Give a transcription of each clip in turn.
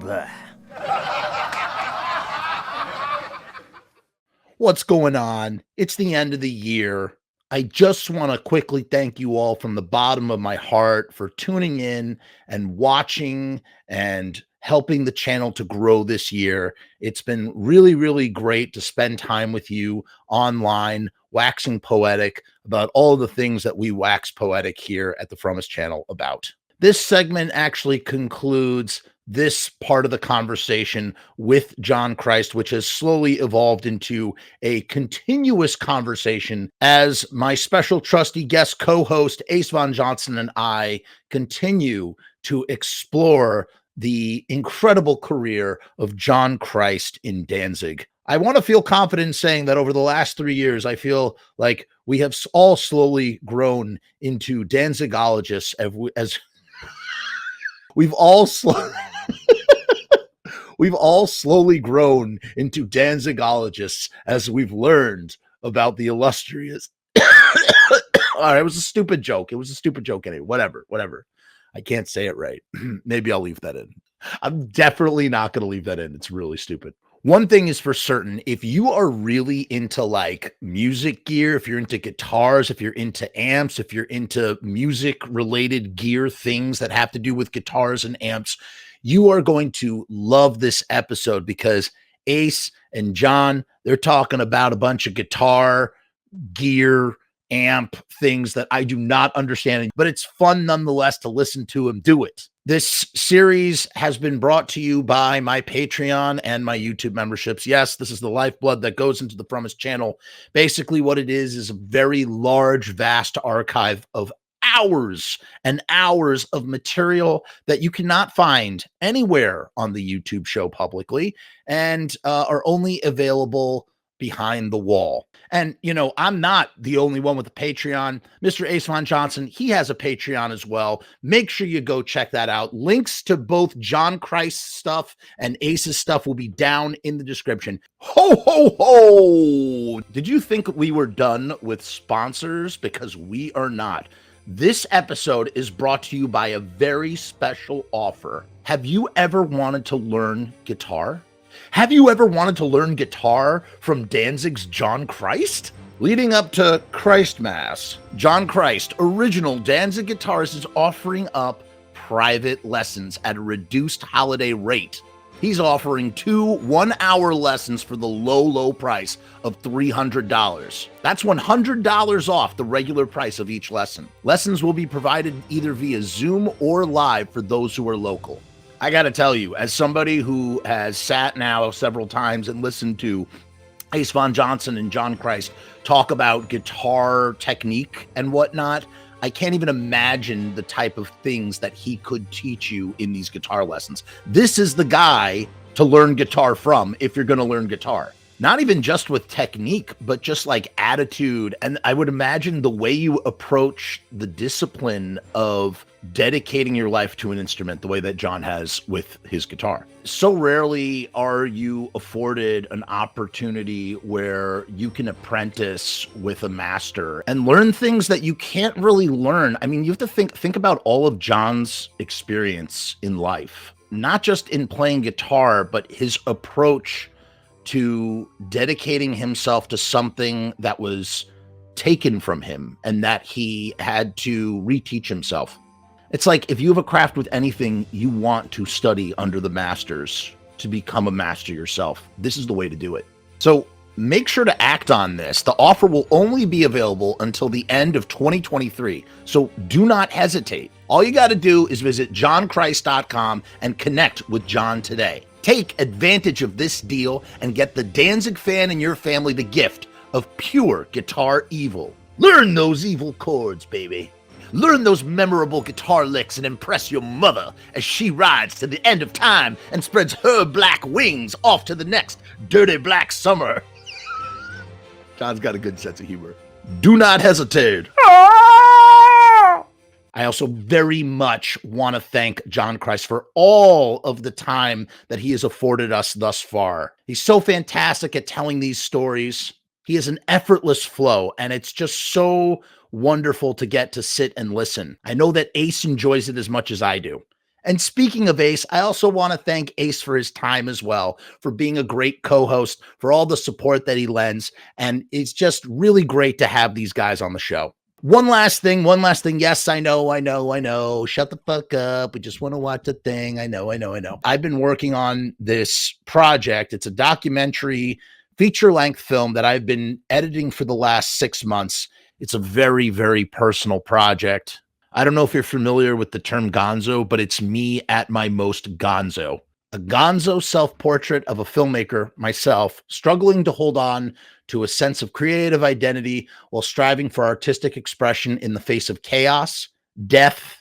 Bleh. What's going on? It's the end of the year. I just want to quickly thank you all from the bottom of my heart for tuning in and watching and helping the channel to grow this year. It's been really, really great to spend time with you online, waxing poetic about all of the things that we wax poetic here at the Frumess channel about. This segment actually concludes this part of the conversation with John Christ, which has slowly evolved into a continuous conversation as my special trusty guest co-host Ace Von Johnson and I continue to explore the incredible career of John Christ in Danzig. I want to feel confident in saying that over the last 3 years, I feel like we have all slowly grown into Danzigologists as we've all slowly grown into Danzigologists as we've learned about the illustrious. All right, it was a stupid joke. It was a stupid joke anyway. Whatever. I can't say it right. Maybe I'll leave that in. I'm definitely not going to leave that in. It's really stupid. One thing is for certain, if you are really into like music gear, if you're into guitars, if you're into amps, if you're into music related gear, things that have to do with guitars and amps, you are going to love this episode because Ace and John, they're talking about a bunch of guitar gear, amp things that I do not understand, but it's fun nonetheless to listen to him do it. This series has been brought to you by my Patreon and my YouTube memberships. Yes, this is the lifeblood that goes into the Frumess channel. Basically what it is a very large, vast archive of hours and hours of material that you cannot find anywhere on the YouTube show publicly and are only available behind the wall. And, you know, I'm not the only one with a Patreon. Mr. Ace Von Johnson, he has a Patreon as well. Make sure you go check that out. Links to both John Christ's stuff and Ace's stuff will be down in the description. Ho, ho, ho! Did you think we were done with sponsors? Because we are not. This episode is brought to you by a very special offer. Have you ever wanted to learn guitar? Have you ever wanted to learn guitar from Danzig's John Christ? Leading up to Christmas, John Christ, original Danzig guitarist, is offering up private lessons at a reduced holiday rate. He's offering 2 one-hour lessons for the low price of $300. That's $100 off the regular price of each lesson. Lessons will be provided either via Zoom or live for those who are local. I got to tell you, as somebody who has sat now several times and listened to Ace Von Johnson and John Christ talk about guitar technique and whatnot, I can't even imagine the type of things that he could teach you in these guitar lessons. This is the guy to learn guitar from if you're going to learn guitar. Not even just with technique, but just like attitude. And I would imagine the way you approach the discipline of dedicating your life to an instrument, the way that John has with his guitar. So rarely are you afforded an opportunity where you can apprentice with a master and learn things that you can't really learn. I mean, you have to think about all of John's experience in life, not just in playing guitar, but his approach to dedicating himself to something that was taken from him and that he had to reteach himself. It's like if you have a craft with anything, you want to study under the masters to become a master yourself. This is the way to do it. So make sure to act on this. The offer will only be available until the end of 2023. So do not hesitate. All you got to do is visit johnchrist.com and connect with John today. Take advantage of this deal and get the Danzig fan in your family the gift of pure guitar evil. Learn those evil chords, baby. Learn those memorable guitar licks and impress your mother as she rides to the end of time and spreads her black wings off to the next dirty black summer. John's got a good sense of humor. Do not hesitate. I also very much want to thank John Christ for all of the time that he has afforded us thus far. He's so fantastic at telling these stories. He has an effortless flow, and it's just so wonderful to get to sit and listen. I know that Ace enjoys it as much as I do. And speaking of Ace, I also want to thank Ace for his time as well, for being a great co-host, for all the support that he lends. And it's just really great to have these guys on the show. One last thing. Yes, I know. Shut the fuck up. We just want to watch the thing. I know. I've been working on this project. It's a documentary feature-length film that I've been editing for the last 6 months. It's a very, very personal project. I don't know if you're familiar with the term gonzo, but it's me at my most gonzo. A gonzo self-portrait of a filmmaker, myself, struggling to hold on to a sense of creative identity while striving for artistic expression in the face of chaos, death,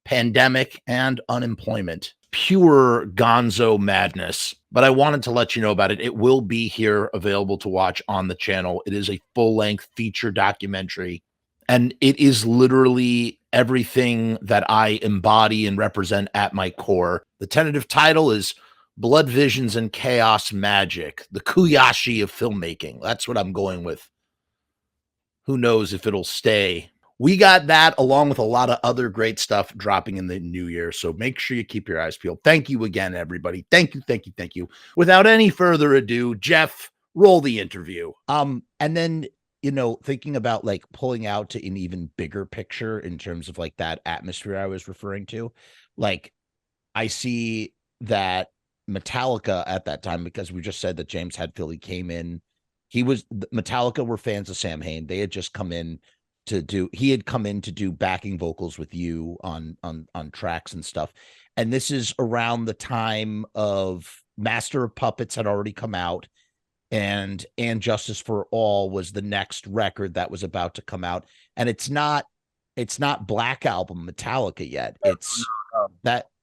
pandemic, and unemployment. Pure gonzo madness. But I wanted to let you know about it. It will be here available to watch on the channel. It is a full-length feature documentary, and it is literally everything that I embody and represent at my core. The tentative title is Blood Visions and Chaos Magic, the Kuyashi of filmmaking. That's what I'm going with. Who knows if it'll stay. We got that along with a lot of other great stuff dropping in the new year. So make sure you keep your eyes peeled. Thank you again, everybody. Thank you. Without any further ado, Jeff, roll the interview. And then, thinking about like pulling out to an even bigger picture in terms of like that atmosphere I was referring to, like I see that Metallica at that time, because we just said that James Hetfield came in. Metallica were fans of Samhain. They had just come in to do backing vocals with you on tracks and stuff. And this is around the time of Master of Puppets had already come out, and Justice for All was the next record that was about to come out. And it's not Black Album Metallica yet.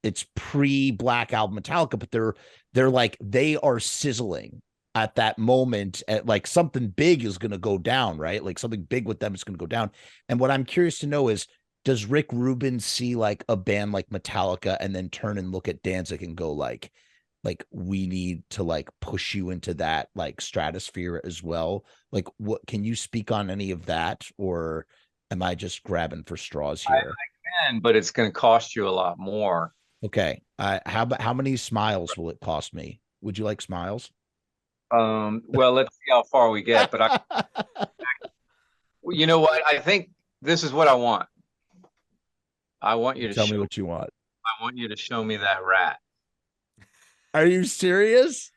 It's pre-Black Album Metallica, but they're like, they are sizzling at that moment, at like something big is going to go down, right? Like something big with them is going to go down. And what I'm curious to know is, does Rick Rubin see like a band like Metallica and then turn and look at Danzig and go like we need to like push you into that like stratosphere as well? Like, what can you speak on any of that, or am I just grabbing for straws here? I can, but it's going to cost you a lot more. Okay. How many smiles will it cost me? Would you like smiles? Well, let's see how far we get. But you know what? I think this is what I want. I want you to tell me what you want. I want you to show me that rat. Are you serious?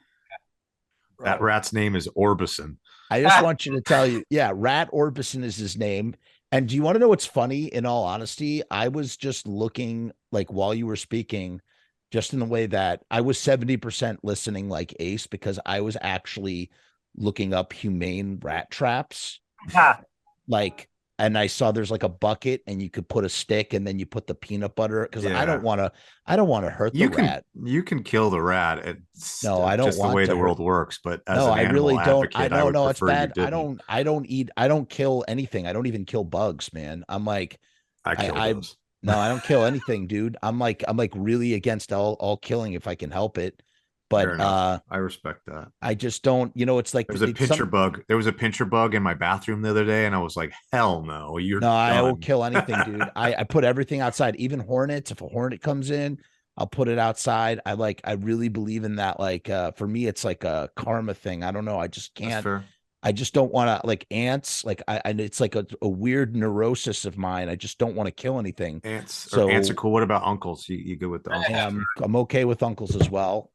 That rat's name is Orbison. I just want you to tell you, yeah, Rat Orbison is his name. And do you want to know what's funny? In all honesty, I was just looking, like, while you were speaking, just in the way that I was 70% listening like Ace, because I was actually looking up humane rat traps. Like, and I saw there's like a bucket and you could put a stick and then you put the peanut butter, because I don't want to hurt the rat. You can kill the rat. It's I don't just want the way the world works. But as no, an I really don't. advocate, I would it's prefer bad. you didn't. I don't kill anything. I don't even kill bugs, man. I'm like, I kill those. No, I don't kill anything, dude. I'm like really against all killing if I can help it. But I respect that. I just don't, it's like there's a pincher bug. There was a pincher bug in my bathroom the other day, and I was like, hell no. I will kill anything, dude. I put everything outside, even hornets. If a hornet comes in, I'll put it outside. I really believe in that. Like, for me, it's like a karma thing. I don't know. I just can't. I just don't want to, like, ants. Like, it's like a weird neurosis of mine. I just don't want to kill anything. Ants are cool. What about uncles? You good with the uncles? I'm okay with uncles as well.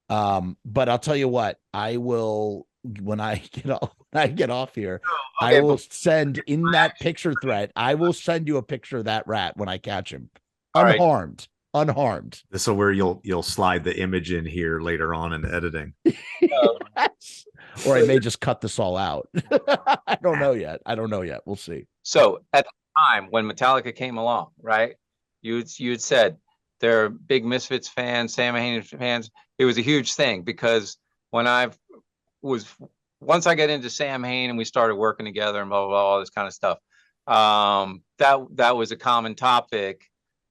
But I'll tell you what, I will, when I get off here, I will send in that picture thread. I will send you a picture of that rat when I catch him, unharmed. This is where you'll slide the image in here later on in editing. Yes. Or I may just cut this all out. I don't know yet. We'll see. So at the time when Metallica came along, right? You'd said they're big Misfits fans, Samhain fans. It was a huge thing, because when once I got into Samhain and we started working together and blah, blah, blah, all this kind of stuff, that was a common topic.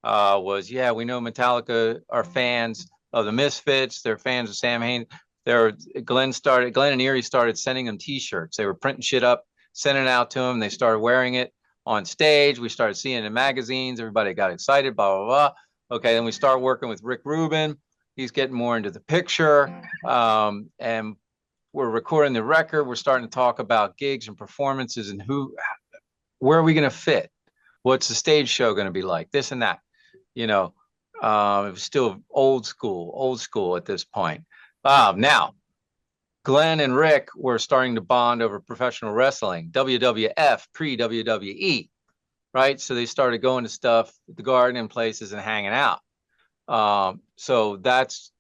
We know Metallica are fans of the Misfits. They're fans of Samhain. Glenn and Eerie started sending them T-shirts. They were printing shit up, sending it out to them. They started wearing it on stage. We started seeing it in magazines. Everybody got excited, blah, blah, blah. Okay, then we start working with Rick Rubin. He's getting more into the picture. And we're recording the record. We're starting to talk about gigs and performances and where are we going to fit? What's the stage show going to be like? This and that. You know, it was still old school at this point. Now, Glenn and Rick were starting to bond over professional wrestling, WWF, pre-WWE, right? So they started going to stuff at the Garden and places and hanging out. So that's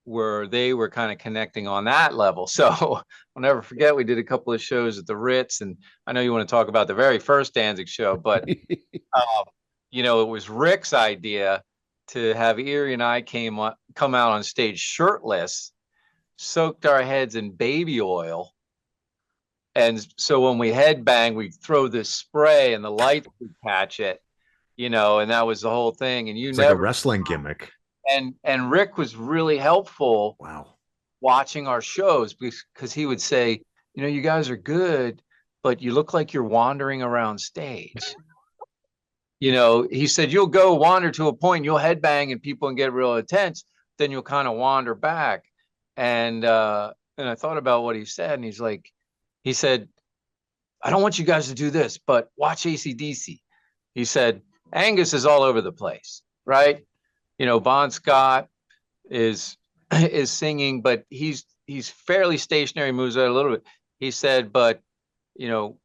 where they were kind of connecting on that level. So I'll never forget, we did a couple of shows at the Ritz, and I know you want to talk about the very first Danzig show, but you know, it was Rick's idea to have Eerie and I come out on stage shirtless, soaked our heads in baby oil. And so when we headbang, we throw this spray and the lights would catch it, you know, and that was the whole thing. And it's like a wrestling gimmick. And Rick was really helpful. Wow. Watching our shows, because he would say, you know, you guys are good, but you look like you're wandering around stage. You know, he said, you'll go wander to a point, you'll headbang and people can get real intense, then you'll kind of wander back. And I thought about what he said, and he said, I don't want you guys to do this, but watch AC/DC. He said, Angus is all over the place, right? You know, Bon Scott is singing, but he's fairly stationary, moves out a little bit. He said, but you know,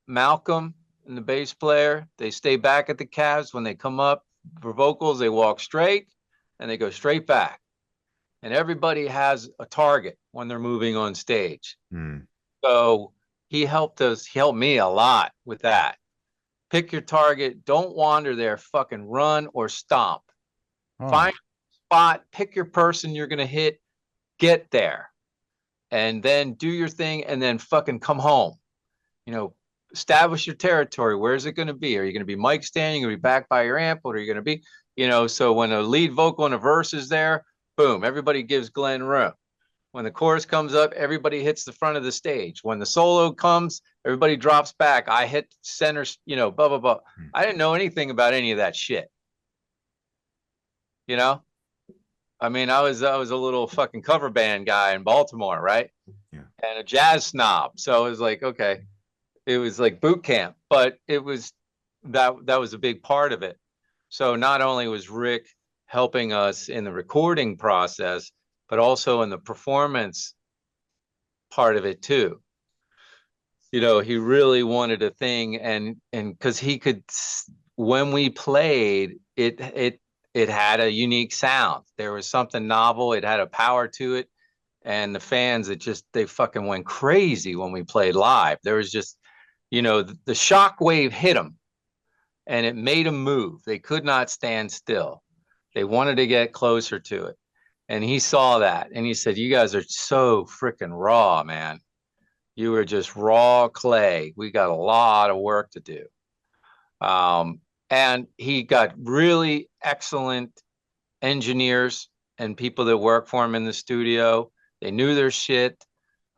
Malcolm and the bass player, they stay back at the cabs. When they come up for vocals, they walk straight and they go straight back. And everybody has a target when they're moving on stage. So he helped me a lot with that. Pick your target, don't wander there, fucking run or stomp. Find a spot, pick your person you're gonna hit, get there, and then do your thing, and then fucking come home. You know, establish your territory. Where's it gonna be? Are you gonna be mic stand? You're gonna be back by your amp? What are you gonna be? You know, so when a lead vocal and a verse is there, boom, everybody gives Glenn room. When the chorus comes up, everybody hits the front of the stage. When the solo comes, everybody drops back. I hit center, you know, blah, blah, blah. I didn't know anything about any of that shit. You know, I mean, I was a little fucking cover band guy in Baltimore, right? Yeah. And a jazz snob. So it was like, okay, it was like boot camp, but it was that was a big part of it. So not only was Rick helping us in the recording process, but also in the performance part of it too. You know, he really wanted a thing, and because he could, when we played, it had a unique sound. There was something novel. It had a power to it. And the fans, they fucking went crazy when we played live. There was just, you know, the shock wave hit them and it made them move. They could not stand still. They wanted to get closer to it. And he saw that and he said, you guys are so freaking raw, man. You were just raw clay. We got a lot of work to do. And he got really excellent engineers and people that work for him in the studio. They knew their shit.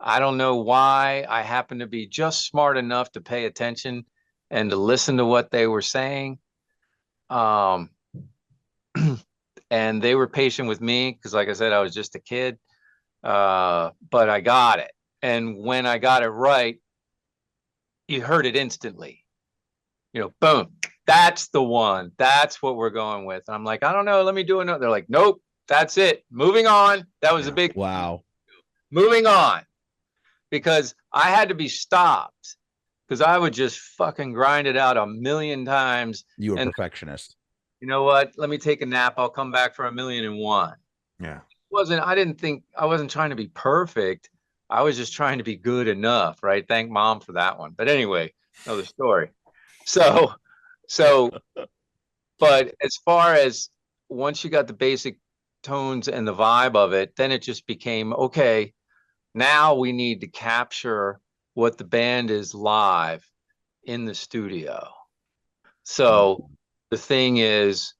I don't know why. I happened to be just smart enough to pay attention and to listen to what they were saying. And they were patient with me because, like I said, I was just a kid. But I got it. And when I got it right, you heard it instantly. You know, boom. That's the one. That's what we're going with. And I'm like, I don't know. Let me do another. They're like, nope, that's it. Moving on. That was a big wow. Moving on. Because I had to be stopped because I would just fucking grind it out a million times. You were a perfectionist. You know what? Let me take a nap. I'll come back for 1,000,001. Yeah. I wasn't trying to be perfect. I was just trying to be good enough, right? Thank mom for that one. But anyway, another story. So, but as far as once you got the basic tones and the vibe of it, then it just became, okay, now we need to capture what the band is live in the studio. So the thing is,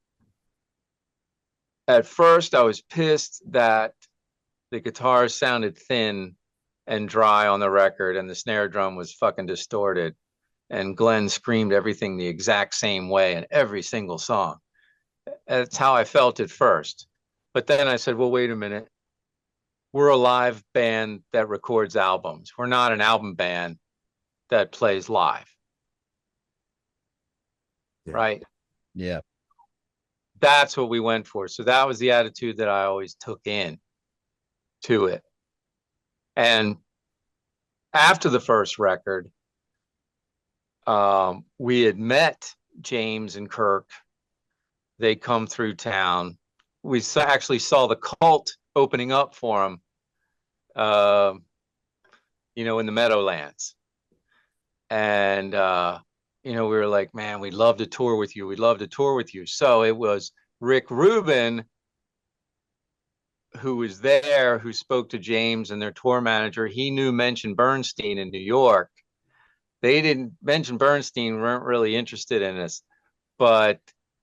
at first I was pissed that the guitars sounded thin and dry on the record and the snare drum was fucking distorted. And Glenn screamed everything the exact same way in every single song. That's how I felt at first. But then I said, well, wait a minute. We're a live band that records albums. We're not an album band that plays live. Yeah. Right? Yeah. That's what we went for. So that was the attitude that I always took in to it. And after the first record, we had met James and Kirk. They come through town. We actually saw the Cult opening up for them, in the Meadowlands. And, we were like, man, we'd love to tour with you. We'd love to tour with you. So it was Rick Rubin, who was there, who spoke to James and their tour manager. He knew Mention Bernstein in New York. They didn't mention Bernstein, weren't really interested in us, but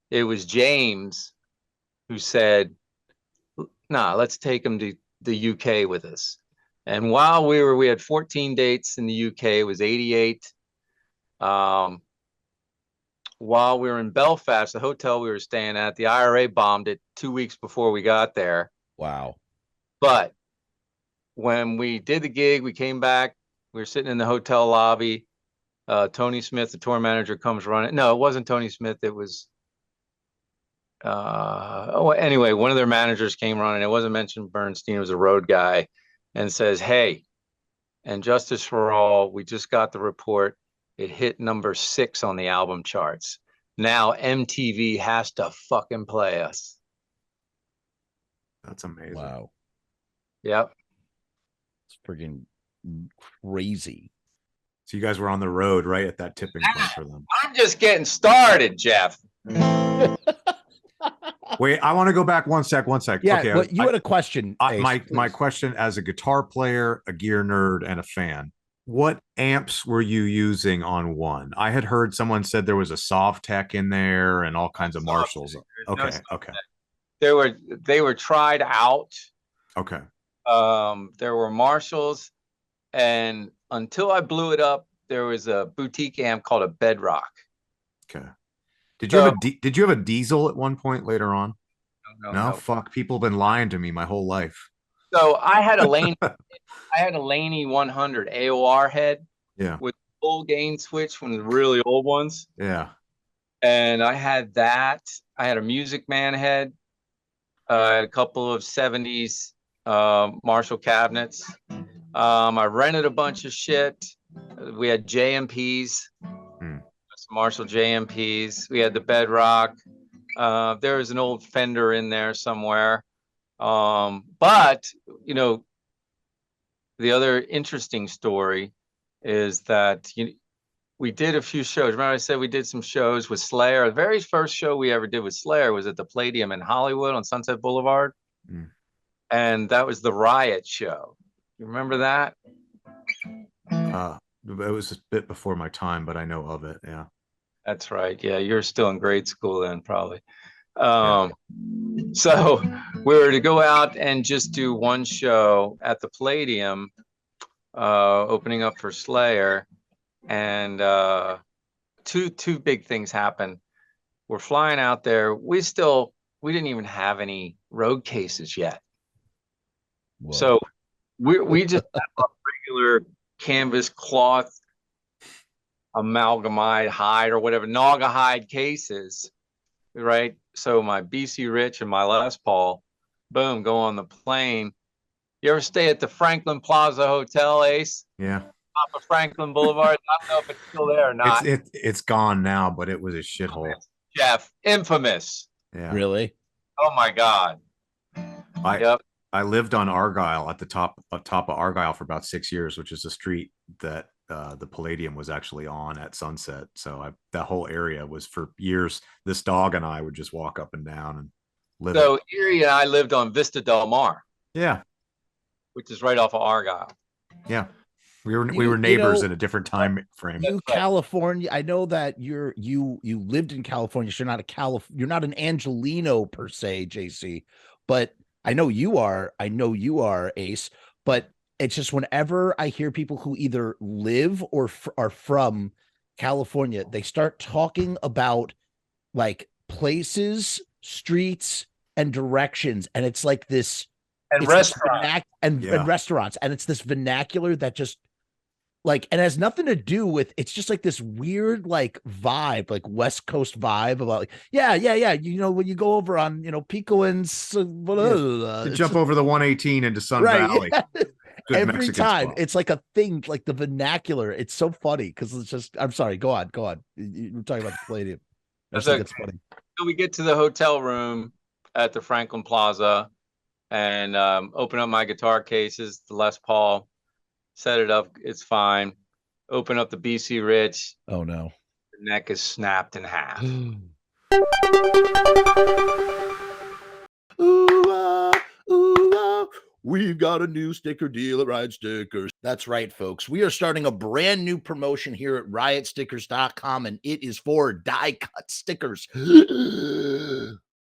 it was James who said, nah, let's take them to the UK with us. And while we had 14 dates in the UK, it was 88. While we were in Belfast, the hotel we were staying at, the IRA bombed it 2 weeks before we got there. Wow. But when we did the gig, we came back, we were sitting in the hotel lobby. Tony Smith, the tour manager, comes running. No, it wasn't Tony Smith. It was, anyway, one of their managers came running. It wasn't Mention Bernstein. It was a road guy, and says, hey, and Justice for All, we just got the report. It hit number 6 on the album charts. Now MTV has to fucking play us. That's amazing. Wow. Yep. It's freaking crazy. So you guys were on the road right at that tipping point for them. I'm just getting started, Jeff. Wait, I want to go back one sec. Yeah, okay, but you had a question. Ace, my question as a guitar player, a gear nerd, and a fan. What amps were you using on one? I had heard someone said there was a Sovtech in there and all kinds of Marshalls. Okay. They were tried out. Okay. There were Marshalls, and until I blew it up, there was a boutique amp called a Bedrock. Okay. Did you have a diesel at one point later on? No. Fuck, people have been lying to me my whole life. So I had a Laney 100 AOR head. Yeah. With full gain switch, one of the really old ones. Yeah. And I had that. I had a Music Man head. A couple of 70s Marshall cabinets. I rented a bunch of shit. We had JMPs. Marshall JMPs. We had the Bedrock. There was an old Fender in there somewhere. But, the other interesting story is that we did a few shows. Remember I said we did some shows with Slayer? The very first show we ever did with Slayer was at the Palladium in Hollywood on Sunset Boulevard. And that was the Riot show. You remember that? It was a bit before my time, but I know of it. Yeah. That's right. Yeah, you're still in grade school then, probably. So we were to go out and just do one show at the Palladium, opening up for Slayer, and two big things happened. We're flying out there. We didn't even have any road cases yet. Whoa. So we just have a regular canvas cloth amalgamide hide or whatever, Naugahyde cases, right? So my BC Rich and my Les Paul, boom, go on the plane. You ever stay at the Franklin Plaza Hotel, Ace? Yeah. Top of Franklin Boulevard. I don't know if it's still there or not. It's gone now, but it was a shithole. Jeff, infamous. Yeah. Really? Oh my God. I lived on Argyle at the top of Argyle for about 6 years, which is the street that the Palladium was actually on at sunset. So that whole area was for years. This dog and I would just walk up and down and live. So Eerie and I lived on Vista Del Mar. Yeah. Which is right off of Argyle. Yeah. We were neighbors in a different time frame. California. I know that you lived in California. So you're not an Angelino per se, JC, but I know you are. Ace, but it's just whenever I hear people who either live or are from California, they start talking about like places streets, and directions, and it's like this, And it's this restaurant. and Yeah. restaurants, and it's this vernacular that just like, and it has nothing to do with, it's just like this weird like vibe, like West Coast vibe about like, yeah, you know, when you go over on, you know, Pico and To jump over the 118 into Sun Valley. yeah. Good Every Mexican time spot. it's like a thing, like the vernacular. It's so funny because it's just, I'm sorry, go on. We're talking about the Palladium. I just think it's funny. So we get to the hotel room at the Franklin Plaza and open up my guitar cases, the Les Paul, set it up. It's fine. Open up the BC Rich. Oh no. The neck is snapped in half. We've got a new sticker deal at Riot Stickers. That's right, folks. We are starting a brand new promotion here at riotstickers.com, and it is for die cut stickers.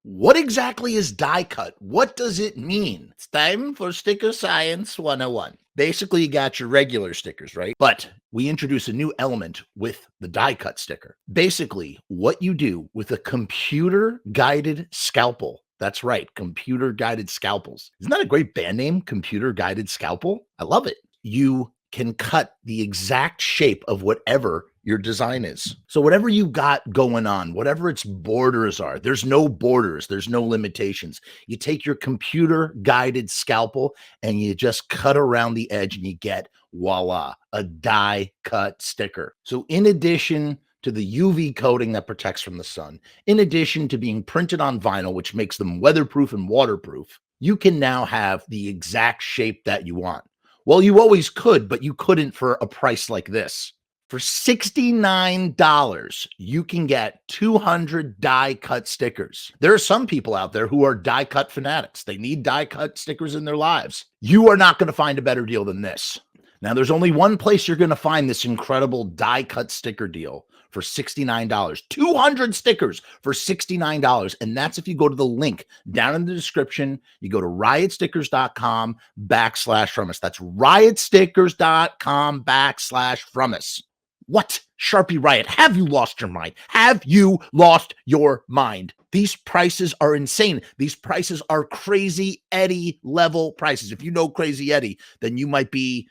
What exactly is die cut? What does it mean? It's time for Sticker Science 101. Basically, you got your regular stickers, right? But we introduce a new element with the die cut sticker. Basically, what you do with a computer guided scalpel. That's right, computer guided scalpels. Isn't that a great band name, Computer Guided Scalpel? I love it. You can cut the exact shape of whatever your design is. So whatever you got going on, whatever its borders are, there's no borders, there's no limitations. You take your computer guided scalpel and you just cut around the edge and you get, voila, a die cut sticker. So in addition to the UV coating that protects from the sun, in addition to being printed on vinyl, which makes them weatherproof and waterproof, you can now have the exact shape that you want. Well, you always could, but you couldn't for a price like this. For $69, you can get 200 die cut stickers. There are some people out there who are die cut fanatics. They need die cut stickers in their lives. You are not going to find a better deal than this. Now, there's only one place you're going to find this incredible die cut sticker deal for $69. 200 stickers for $69. And that's if you go to the link down in the description. You go to riotstickers.com/Frumess. That's riotstickers.com/Frumess. What? Sharpie Riot, have you lost your mind? Have you lost your mind? These prices are insane. These prices are Crazy Eddie level prices. If you know Crazy Eddie, then you might be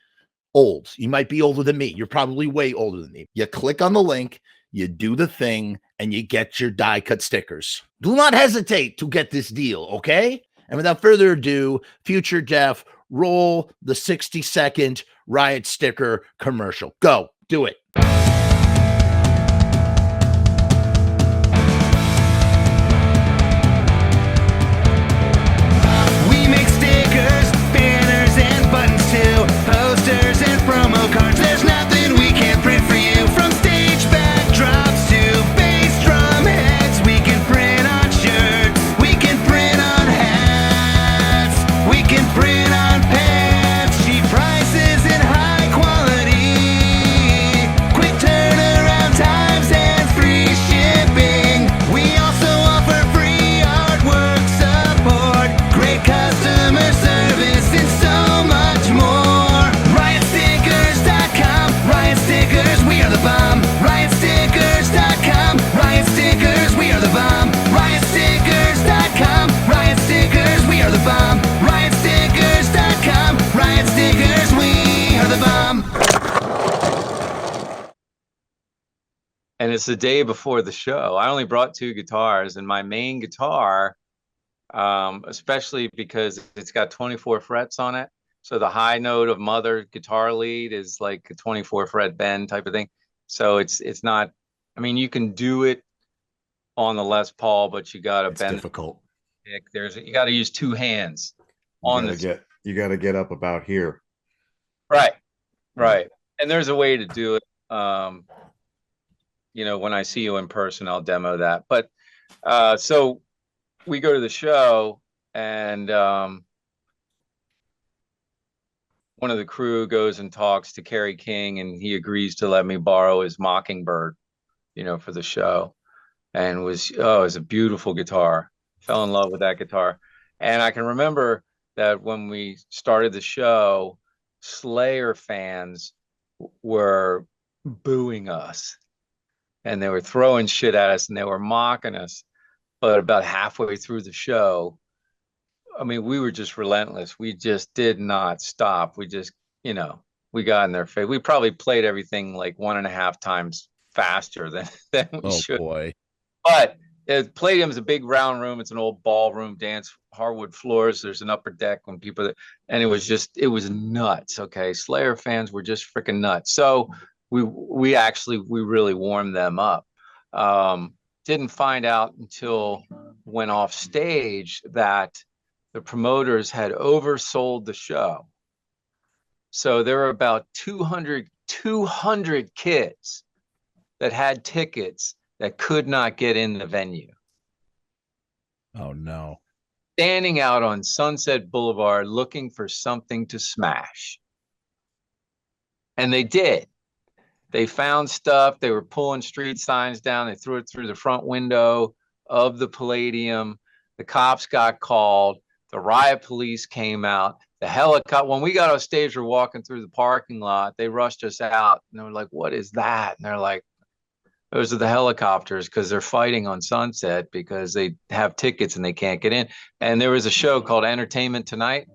old. You might be older than me. You're probably way older than me. You click on the link, you do the thing, and you get your die cut stickers. Do not hesitate to get this deal, okay? And without further ado, Future Jeff, roll the 60-second Riot sticker commercial. Go, do it. We make stickers, banners, and buttons too. Posters and promo cards. There's nothing we can't print for you. From stage backdrops to bass drum heads. We can print on shirts. We can print on hats. We can print on pants. Cheap prices and high quality. Quick turnaround times and free shipping. We also offer free artwork support. Great customer service and so much more. RiotStickers.com. Riot Stickers, we are the bomb. RiotStickers.com. Riot Stickers, we are the bomb. RiotStickers.com. Riot Stickers, we are the bomb. RiotStickers.com. Riot Stickers, we are the bomb. And it's the day before the show. I only brought 2 guitars, and my main guitar, especially because it's got 24 frets on it. So the high note of mother guitar lead is like a 24 fret bend type of thing. So it's not, I mean, you can do it on the Les Paul, but you got to It's bend difficult. the pick. You got to use 2 hands on this. You got to get up about here. Right. And there's a way to do it. You know, when I see you in person, I'll demo that. But so we go to the show, and one of the crew goes and talks to Kerry King, and he agrees to let me borrow his Mockingbird, you know, for the show. And it was a beautiful guitar. Fell in love with that guitar. And I can remember that when we started the show, Slayer fans were booing us, and they were throwing shit at us, and they were mocking us. But about halfway through the show, I mean, we were just relentless. We just did not stop. We just, we got in their face. We probably played everything like 1.5 times faster than we should. Boy. But Palladium's a big round room. It's an old ballroom dance, hardwood floors. There's an upper deck and it was nuts. Okay. Slayer fans were just freaking nuts. So we really warmed them up. Didn't find out until went off stage that the promoters had oversold the show. So there were about 200 kids that had tickets that could not get in the venue. Oh no. Standing out on Sunset Boulevard looking for something to smash. And they did. They found stuff. They were pulling street signs down. They threw it through the front window of the Palladium. The cops got called. The riot police came out. The helicopter, when we got on stage, we're walking through the parking lot. They rushed us out. And they were like, what is that? And they're like, those are the helicopters, because they're fighting on Sunset because they have tickets and they can't get in. And there was a show called Entertainment Tonight.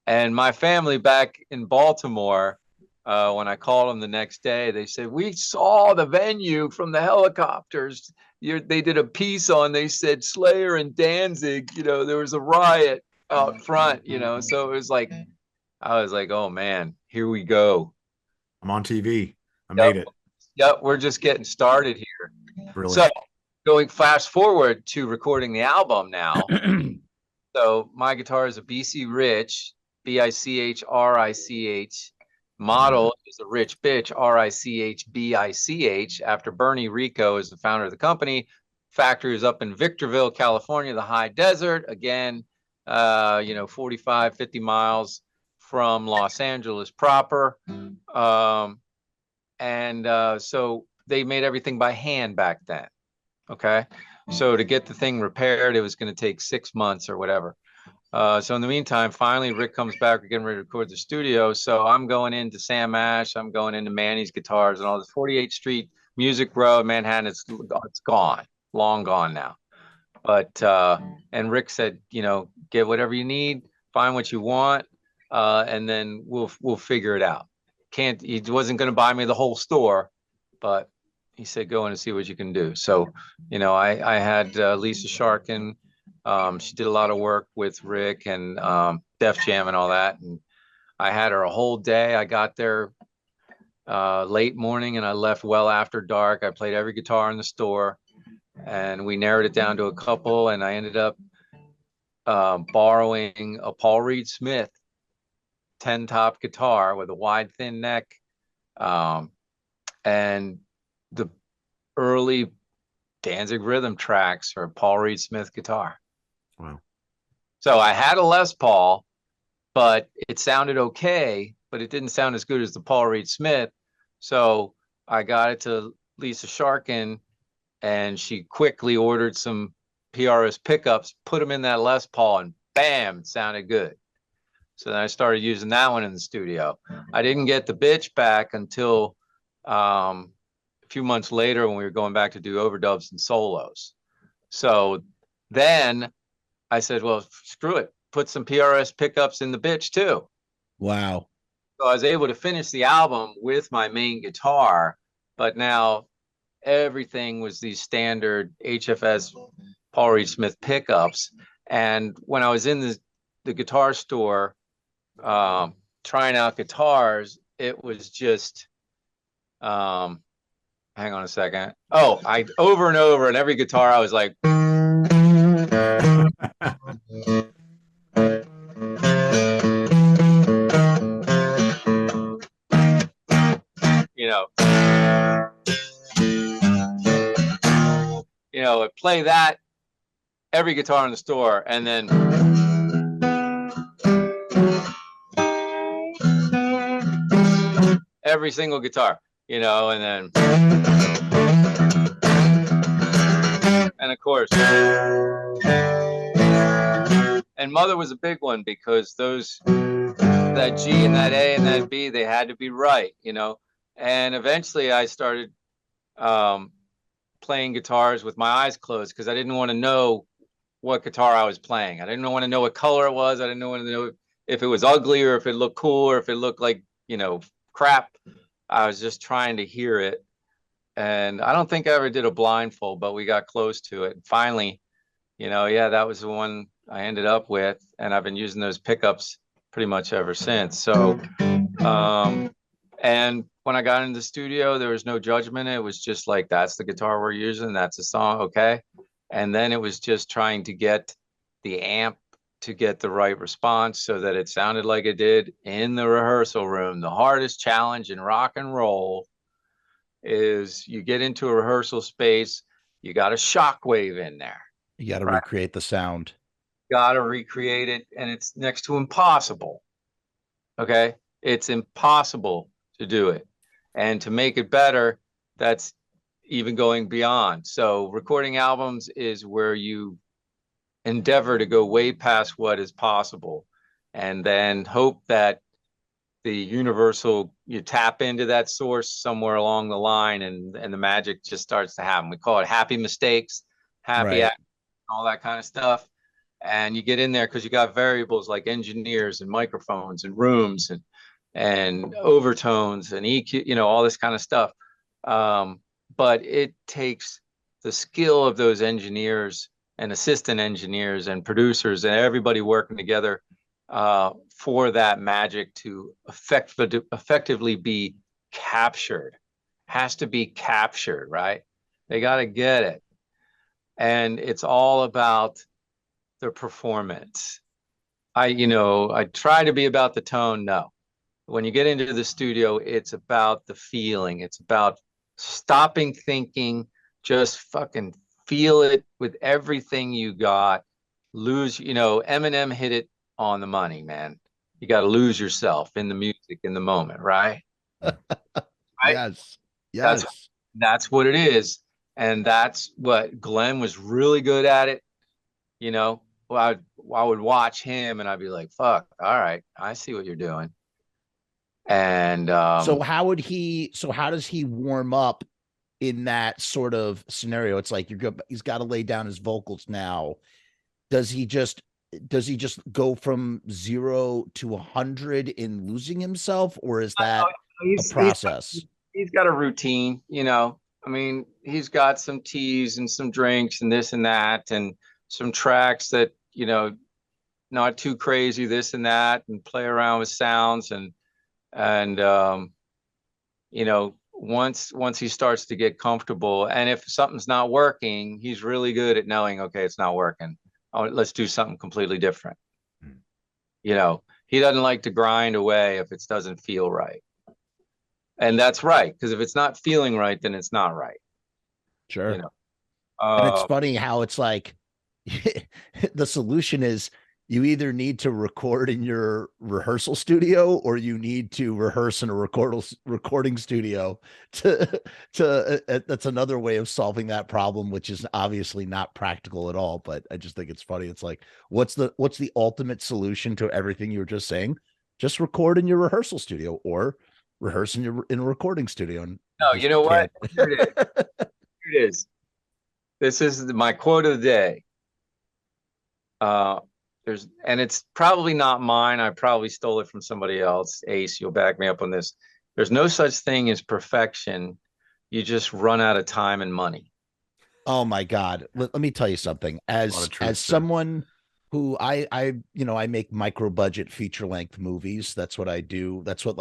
And my family back in Baltimore, when I called them the next day, they said, we saw the venue from the helicopters. They did a piece on, they said Slayer and Danzig, there was a riot out front, so it was like, I was like, oh man, here we go. I'm on TV. I made it. Yep, we're just getting started here. Brilliant. So going fast forward to recording the album now. So my guitar is a BC Rich, Bichrich. Model is a Rich Bich, Richbich, after Bernie Rico is the founder of the company. Factory is up in Victorville, California, the high desert. Again, 45, 50 miles from Los Angeles proper. So they made everything by hand back then. Okay. So to get the thing repaired, it was going to take 6 months or whatever. So in the meantime, finally, Rick comes back. We're getting ready to record the studio. So I'm going into Sam Ash. I'm going into Manny's Guitars and all this 48th Street Music Row, Manhattan. It's gone, long gone now. But, and Rick said, get whatever you need, find what you want. And then we'll figure it out. He wasn't going to buy me the whole store, but he said, go in and see what you can do. So, I had Lisa Sharkin. She did a lot of work with Rick and Def Jam and all that. And I had her a whole day. I got there late morning and I left well after dark. I played every guitar in the store and we narrowed it down to a couple. And I ended up borrowing a Paul Reed Smith 10-top guitar with a wide, thin neck. And the early Danzig rhythm tracks are Paul Reed Smith guitar. Wow. So I had a Les Paul, but it sounded okay, but it didn't sound as good as the Paul Reed Smith. So I got it to Lisa Sharkin and she quickly ordered some PRS pickups, put them in that Les Paul, and bam, it sounded good. So then I started using that one in the studio. I didn't get the Bitch back until a few months later when we were going back to do overdubs and solos. So then I said, well, screw it. Put some PRS pickups in the Bitch too. Wow. So I was able to finish the album with my main guitar, but now everything was these standard HFS Paul Reed Smith pickups. And when I was in the guitar store trying out guitars, it was just, hang on a second. Oh, I over and over, and every guitar I was like, play that every guitar in the store, and then every single guitar, and then, and of course, and Mother was a big one because that G and that A and that B, they had to be right, and eventually I started playing guitars with my eyes closed because I didn't want to know what guitar I was playing. I didn't want to know what color it was. I didn't want to know if it was ugly or if it looked cool or if it looked like, crap. I was just trying to hear it. And I don't think I ever did a blindfold, but we got close to it. And finally, that was the one I ended up with. And I've been using those pickups pretty much ever since. So, and when I got into the studio, there was no judgment. It was just like, that's the guitar we're using. That's the song. Okay. And then it was just trying to get the amp to get the right response so that it sounded like it did in the rehearsal room. The hardest challenge in rock and roll is you get into a rehearsal space, you got a shockwave in there. You got to recreate the sound. Got to recreate it, and it's next to impossible. Okay? It's impossible to do it. And to make it better, that's even going beyond. So recording albums is where you endeavor to go way past what is possible and then hope that the universal, you tap into that source somewhere along the line and the magic just starts to happen. We call it happy mistakes, happy Right. all that kind of stuff. And you get in there because you got variables like engineers and microphones and rooms and overtones and EQ, all this kind of stuff. But it takes the skill of those engineers and assistant engineers and producers and everybody working together for that magic to effectively be captured. Has to be captured, right? They got to get it. And it's all about the performance. I try to be about the tone. No. When you get into the studio, it's about the feeling. It's about stopping thinking, just fucking feel it with everything you got. Eminem hit it on the money, man. You got to lose yourself in the music, in the moment, right? Right? Yes. That's what it is. And that's what Glenn was really good at it. I would watch him and I'd be like, fuck, all right, I see what you're doing. And so how does he warm up in that sort of scenario? It's like he's got to lay down his vocals now. Does he just go from 0 to 100 in losing himself, or is that a process? He's got a routine, he's got some teas and some drinks and this and that, and some tracks that, not too crazy, this and that, and play around with sounds. And once he starts to get comfortable, and if something's not working, he's really good at knowing, okay, it's not working. Oh, let's do something completely different. He doesn't like to grind away if it doesn't feel right. And that's right, because if it's not feeling right, then it's not right. Sure. And it's funny how it's like the solution is you either need to record in your rehearsal studio or you need to rehearse in a recording studio that's another way of solving that problem, which is obviously not practical at all. But I just think it's funny. It's like, what's the ultimate solution to everything you were just saying? Just record in your rehearsal studio or rehearse in a recording studio. And no, you know what? Here it is. Here it is. This is my quote of the day. And it's probably not mine. I probably stole it from somebody else. Ace, you'll back me up on this. There's no such thing as perfection. You just run out of time and money. Oh my God. Let me tell you something. As someone who I make micro budget feature length movies. That's what I do. That's what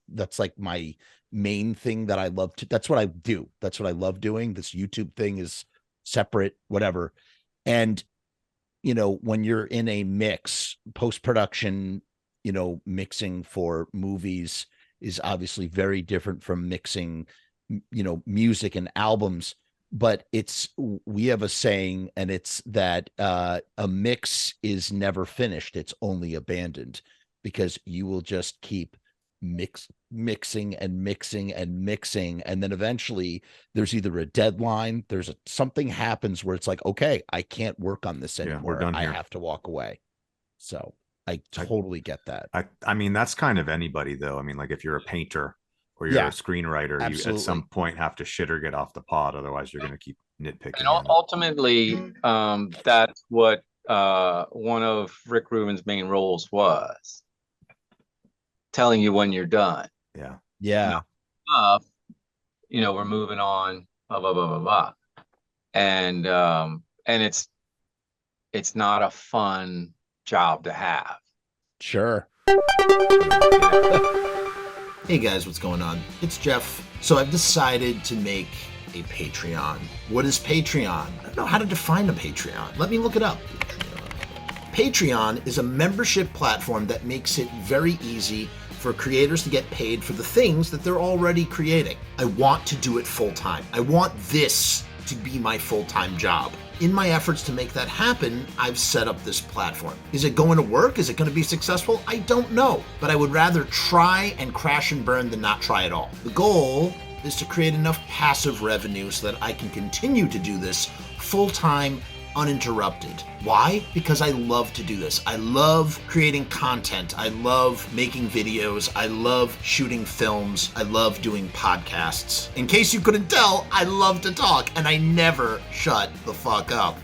that's like my main thing that I love to, that's what I do. That's what I love doing. This YouTube thing is separate, whatever. And when you're in a mix, post-production, mixing for movies is obviously very different from mixing, music and albums. But we have a saying, and it's that a mix is never finished. It's only abandoned, because you will just keep mixing and mixing and mixing, and then eventually there's either a deadline, something happens where it's like, okay, I can't work on this anymore. We're done here. I have to walk away. So I totally get that. I mean, that's kind of anybody though. I mean, like if you're a painter or you're Yeah, a screenwriter, you absolutely. at some point have to shit or get off the pot. Otherwise you're going to keep nitpicking. And ultimately, that's what one of Rick Rubin's main roles was, telling you when you're done. Yeah. Yeah. We're moving on, blah, blah, blah, blah, blah. And it's not a fun job to have. Sure. Hey guys, what's going on? It's Jeff. So I've decided to make a Patreon. What is Patreon? I don't know how to define a Patreon. Let me look it up. Patreon is a membership platform that makes it very easy for creators to get paid for the things that they're already creating. I want to do it full time. I want this to be my full-time job. In my efforts to make that happen, I've set up this platform. Is it going to work? Is it going to be successful? I don't know, but I would rather try and crash and burn than not try at all. The goal is to create enough passive revenue so that I can continue to do this full-time, uninterrupted. Why? Because I love to do this. I love creating content. I love making videos. I love shooting films. I love doing podcasts. In case you couldn't tell, I love to talk and I never shut the fuck up.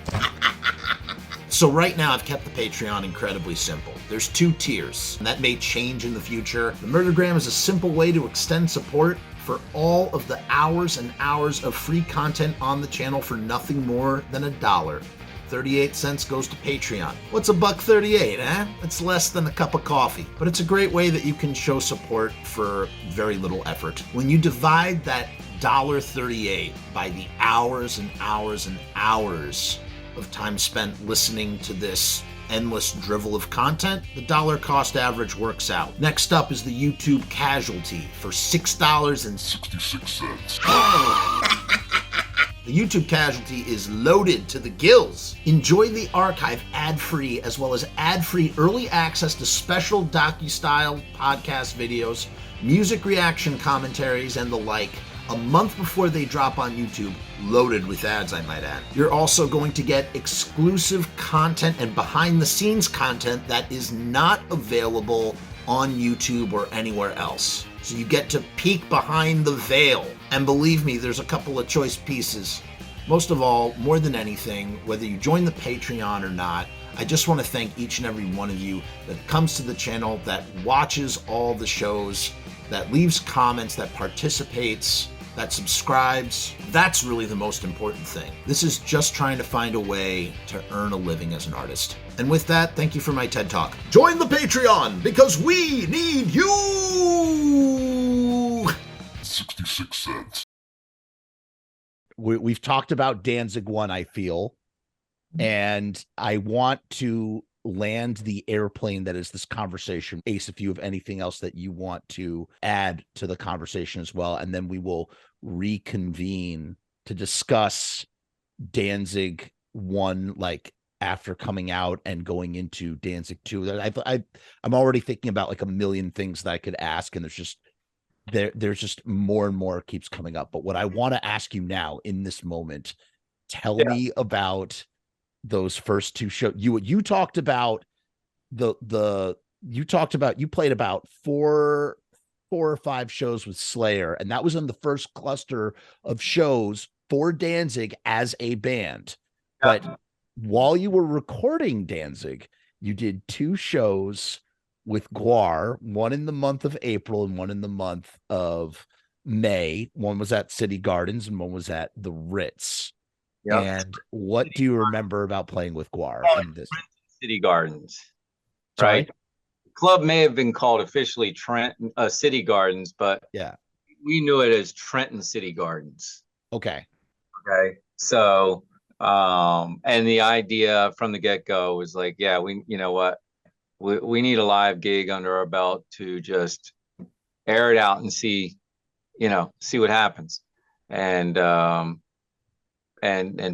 So right now I've kept the Patreon incredibly simple. There's 2 tiers, and that may change in the future. The Murdergram is a simple way to extend support for all of the hours and hours of free content on the channel for nothing more than $1. 38 cents goes to Patreon. What's $1.38, eh? It's less than a cup of coffee, but it's a great way that you can show support for very little effort. When you divide that $1.38 by the hours and hours and hours of time spent listening to this endless drivel of content, the dollar cost average works out. Next up is the YouTube casualty for $6.66. The YouTube casualty is loaded to the gills. Enjoy the archive ad-free, as well as ad-free early access to special docu-style podcast videos, music reaction commentaries, and the like, a month before they drop on YouTube, loaded with ads, I might add. You're also going to get exclusive content and behind-the-scenes content that is not available on YouTube or anywhere else. So you get to peek behind the veil. And believe me, there's a couple of choice pieces. Most of all, more than anything, whether you join the Patreon or not, I just want to thank each and every one of you that comes to the channel, that watches all the shows, that leaves comments, that participates, that subscribes. That's really the most important thing. This is just trying to find a way to earn a living as an artist. And with that, thank you for my TED Talk. Join the Patreon, because we need you! 66 cents. We've talked about Danzig 1, I feel, and I want to land the airplane that is this conversation. Ace, if you have anything else that you want to add to the conversation as well, and then we will reconvene to discuss Danzig 1, like after coming out and going into Danzig 2. I'm already thinking about like a million things that I could ask, and there's just more and more keeps coming up. But what I want to ask you now in this moment, tell me about those first 2 shows. You talked about you played about 4 or 5 shows with Slayer, and that was in the first cluster of shows for Danzig as a band. Yeah. But while you were recording Danzig, you did 2 shows with Guar, one in the month of April and one in the month of May. One was at City Gardens and one was at the Ritz. Yep. And what do you remember about playing with Guar in this? City Gardens, Sorry? right? The club may have been called officially City Gardens, but Yeah. we knew it as Trenton City Gardens. Okay. Okay. So, and the idea from the get-go was like, yeah, you know what? We need a live gig under our belt to just air it out and see what happens, and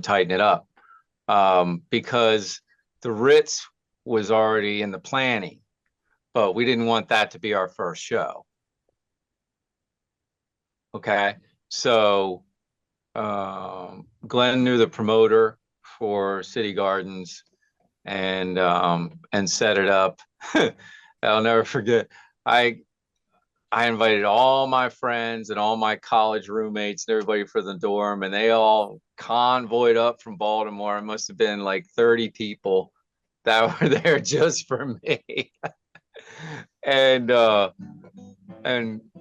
tighten it up, because the Ritz was already in the planning, but we didn't want that to be our first show. Okay, so Glenn knew the promoter for City Gardens, and set it up. I'll never forget. I I invited all my friends and all my college roommates and everybody for the dorm, and they all convoyed up from Baltimore. It must have been like 30 people that were there just for me. And the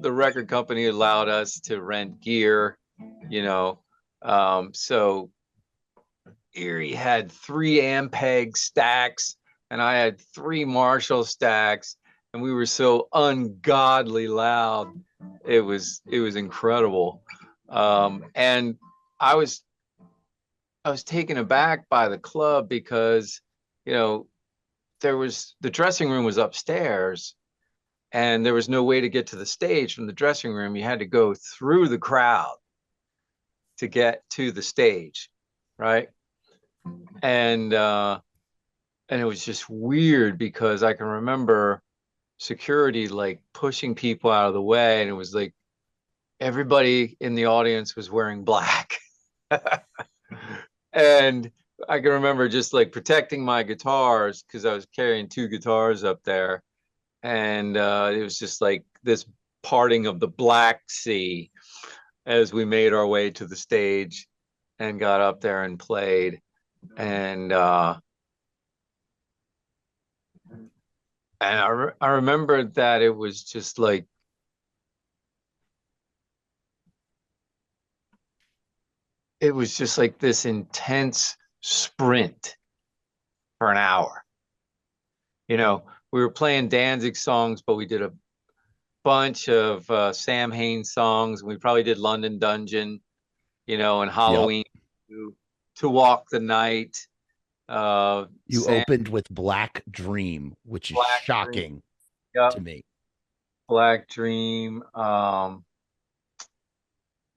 record company allowed us to rent gear, you know. So Eerie had 3 Ampeg stacks and I had 3 Marshall stacks, and we were so ungodly loud. It was incredible. And I was taken aback by the club because, you know, the dressing room was upstairs and there was no way to get to the stage from the dressing room. You had to go through the crowd to get to the stage, right? And it was just weird because I can remember security like pushing people out of the way, and it was like everybody in the audience was wearing black. And I can remember just like protecting my guitars because I was carrying 2 guitars up there. And it was just like this parting of the Black Sea as we made our way to the stage and got up there and played. And I remember that it was just like, it was just like this intense sprint for an hour. You know, we were playing Danzig songs, but we did a bunch of Samhain songs. We probably did London Dungeon, you know, and Halloween, to Walk the Night. You opened with Black Dream, which is shocking to me. Black Dream. Man,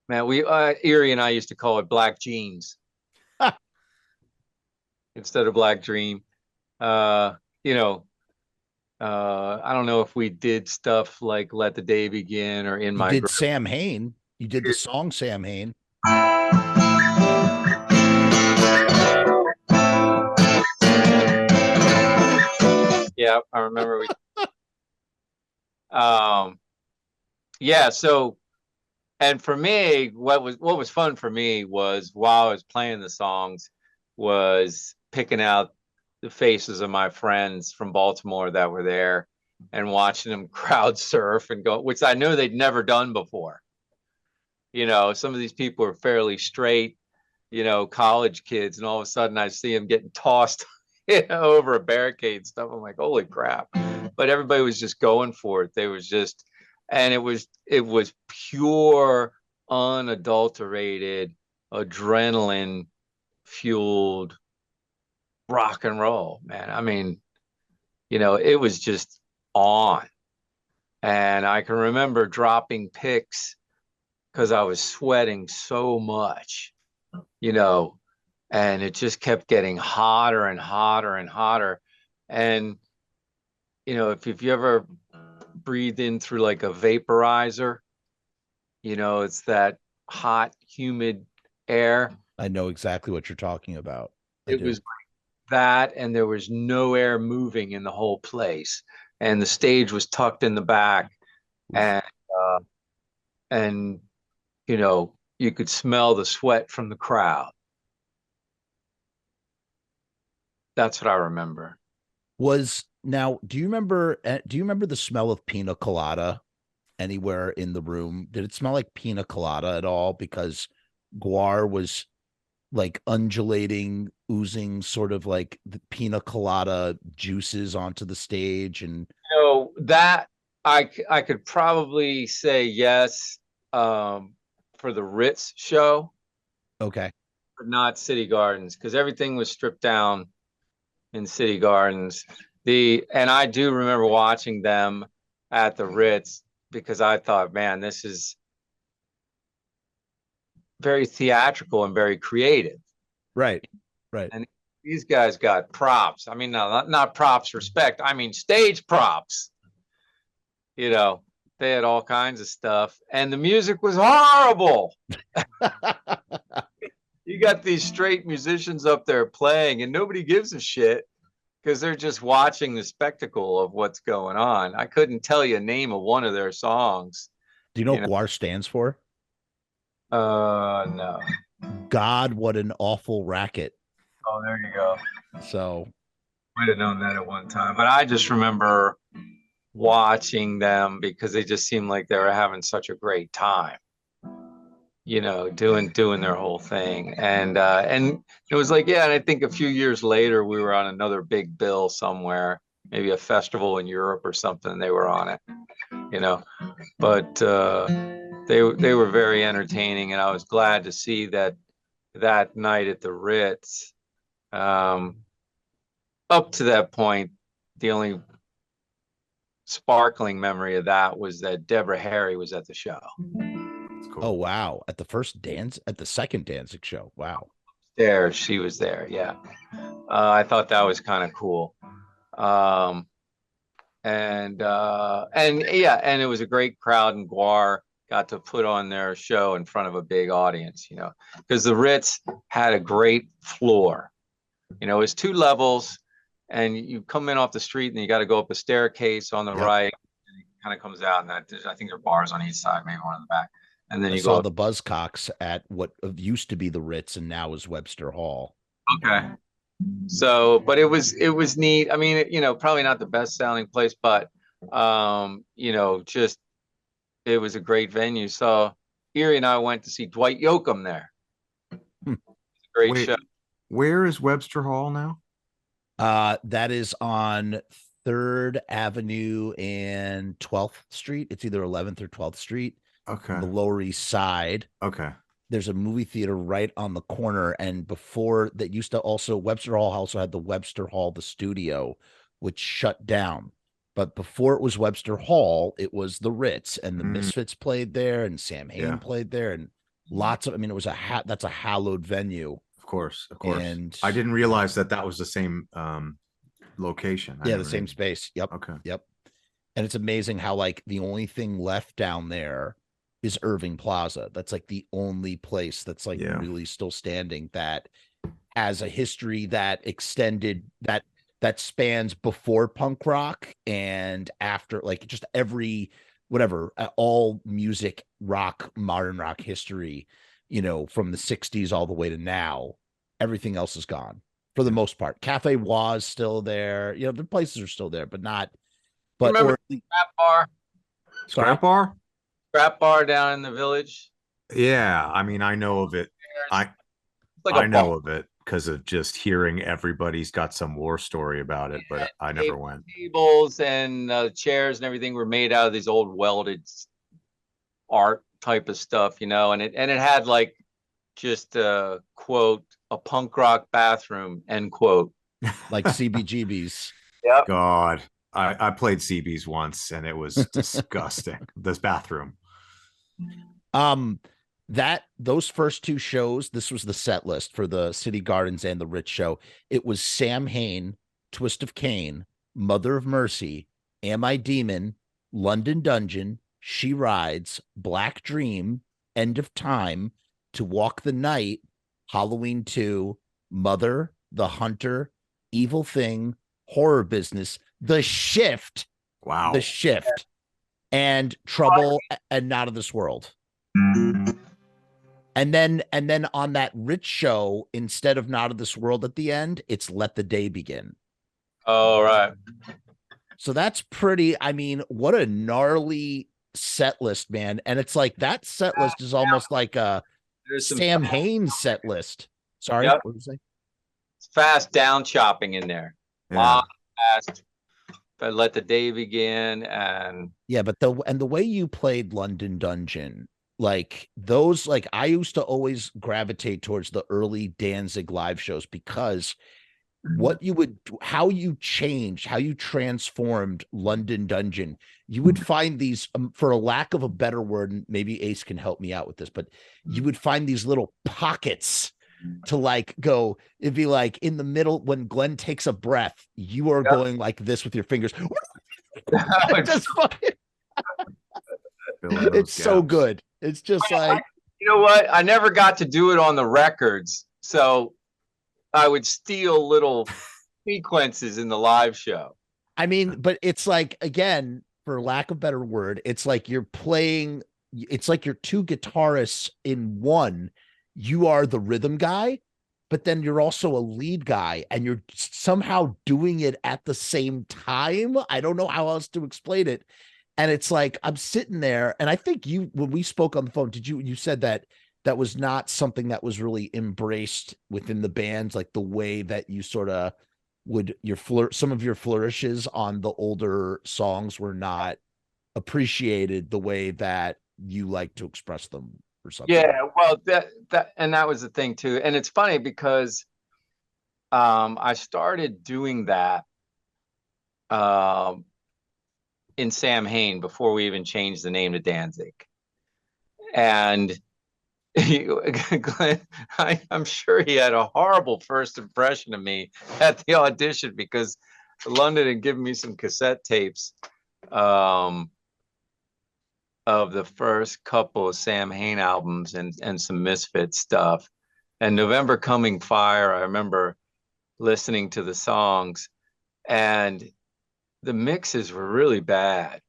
Eerie and I used to call it Black Jeans instead of Black Dream. You know, I don't know if we did stuff like Let the Day Begin or In My Grave. Samhain. You did the song Samhain. Yeah, I remember. Yeah, so, and for me, what was fun for me was while I was playing the songs was picking out the faces of my friends from Baltimore that were there and watching them crowd surf and go, which I know they'd never done before. You know, some of these people are fairly straight, you know, college kids, and all of a sudden I see them getting tossed, you know, over a barricade and stuff. I'm like, holy crap. But everybody was just going for it. They was just, and it was pure, unadulterated, adrenaline fueled rock and roll, man. I mean, you know, it was just on. And I can remember dropping picks because I was sweating so much, you know, and it just kept getting hotter and hotter and hotter. And, you know, if you ever breathed in through like a vaporizer, you know, it's that hot, humid air. I know exactly what you're talking about. It was like that, and there was no air moving in the whole place. And the stage was tucked in the back. And you know, you could smell the sweat from the crowd. That's what I remember. Now, do you remember the smell of pina colada anywhere in the room? Did it smell like pina colada at all? Because Guar was like undulating, oozing sort of like the pina colada juices onto the stage. And you know, that I could probably say yes, for the Ritz show. Okay. But not City Gardens, because everything was stripped down in City Gardens. And I do remember watching them at the Ritz because I thought, man, this is very theatrical and very creative. Right. And these guys got props. I mean, not props respect. I mean, stage props. You know, they had all kinds of stuff, and the music was horrible. You got these straight musicians up there playing, and nobody gives a shit because they're just watching the spectacle of what's going on. I couldn't tell you a name of one of their songs. Do you know what GWAR stands for? No. God, what an awful racket. Oh, there you go. So Might have known that at one time, but I just remember watching them because they just seemed like they were having such a great time, doing their whole thing. And it was like, yeah, and I think a few years later we were on another big bill somewhere, maybe a festival in Europe or something. They were on it, but they were very entertaining, and I was glad to see that night at the Ritz. Up to that point, the only sparkling memory of that was that Deborah Harry was at the show. That's cool. oh wow. At the second Danzig show. Wow. There, she was there. Yeah. I thought that was kind of cool. And yeah, and it was a great crowd, and GWAR got to put on their show in front of a big audience, because the Ritz had a great floor. It was 2 levels, and you come in off the street and you got to go up a staircase on the right, and it kind of comes out, and I think there are bars on each side, maybe one in the back. And then I you saw go the Buzzcocks at what used to be the Ritz and now is Webster Hall. Okay. So, but it was neat. I mean, probably not the best sounding place, but just it was a great venue. So Eerie and I went to see Dwight Yoakam there. Great Wait, show. where is Webster Hall now? That is on 3rd Avenue and 12th Street. It's either 11th or 12th Street. Okay. On the Lower East Side. Okay. There's a movie theater right on the corner. And before that used to also, Webster Hall also had the Webster Hall, the studio, which shut down. But before it was Webster Hall, it was the Ritz, and the Misfits played there, and Samhain played there, and lots of, it was that's a hallowed venue. Of course. And I didn't realize that was the same location. Yeah, the same space. Yep. Okay. Yep. And it's amazing how the only thing left down there is Irving Plaza. That's the only place that's really still standing that has a history that extended that spans before punk rock and after, just every all music, rock, modern rock history, from the 60s all the way to now. Everything else is gone for the most part. Cafe was still there. The places are still there, but not. But Remember the Scrap Bar? Scrap Bar? Scrap Bar down in the Village? Yeah, I know of it. I know of it because of just hearing everybody's got some war story about it, but I never went. Tables and chairs and everything were made out of these old welded art type of stuff, and it had just quote, a punk rock bathroom, end quote. Like CBGB's. Yep. God, I played CB's once and it was disgusting. This bathroom. Those first 2 shows, this was the set list for the City Gardens and the Ritz show. It was Samhain, Twist of Cain, Mother of Mercy, Am I Demon, London Dungeon, She Rides, Black Dream, End of Time, To Walk the Night, Halloween 2, Mother, The Hunter, Evil Thing, Horror Business, The Shift. Wow. The Shift, and Trouble, and Not of This World. And then on that Ritz show, instead of Not of This World at the end, it's Let the Day Begin. Oh, right. So that's pretty, what a gnarly set list, man. And it's that set list is almost like a Samhain set list. Sorry, Yep. What did you say? It's fast down chopping in there. Yeah. Fast. But Let the Day Begin, and yeah, but the way you played London Dungeon, those, I used to always gravitate towards the early Danzig live shows because how you transformed London Dungeon, you would find these, for a lack of a better word, and maybe Ace can help me out with this, but you would find these little pockets to go, it'd be in the middle when Glenn takes a breath, you are going like this with your fingers. Just fucking, it's so good. It's just you know what? I never got to do it on the records, so I would steal little sequences in the live show. I mean, but it's like, again, for lack of a better word, it's like you're playing, it's like you're two guitarists in one. You are the rhythm guy, but then you're also a lead guy, and you're somehow doing it at the same time. I don't know how else to explain it. And it's like, I'm sitting there, and I think you, when we spoke on the phone, you said that that was not something that was really embraced within the bands, like the way that you sort of would some of your flourishes on the older songs were not appreciated the way that you like to express them or something. Yeah, well, that was the thing too. And it's funny because I started doing that in Samhain before we even changed the name to Danzig. And Glenn, I'm sure he had a horrible first impression of me at the audition, because London had given me some cassette tapes of the first couple of Samhain albums and some Misfits stuff. And November Coming Fire, I remember listening to the songs, and the mixes were really bad.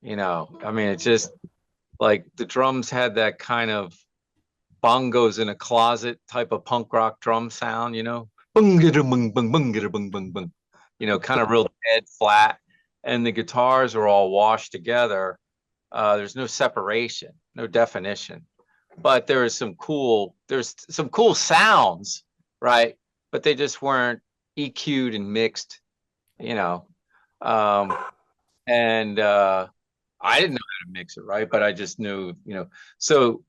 You know, I mean, it's just like the drums had that kind of bongos in a closet type of punk rock drum sound, you know, you know, kind of real dead flat. And the guitars are all washed together. There's no separation, no definition, but there's some cool sounds, right? But they just weren't EQ'd and mixed, you know. I didn't know how to mix it, right? But I just knew, you know. So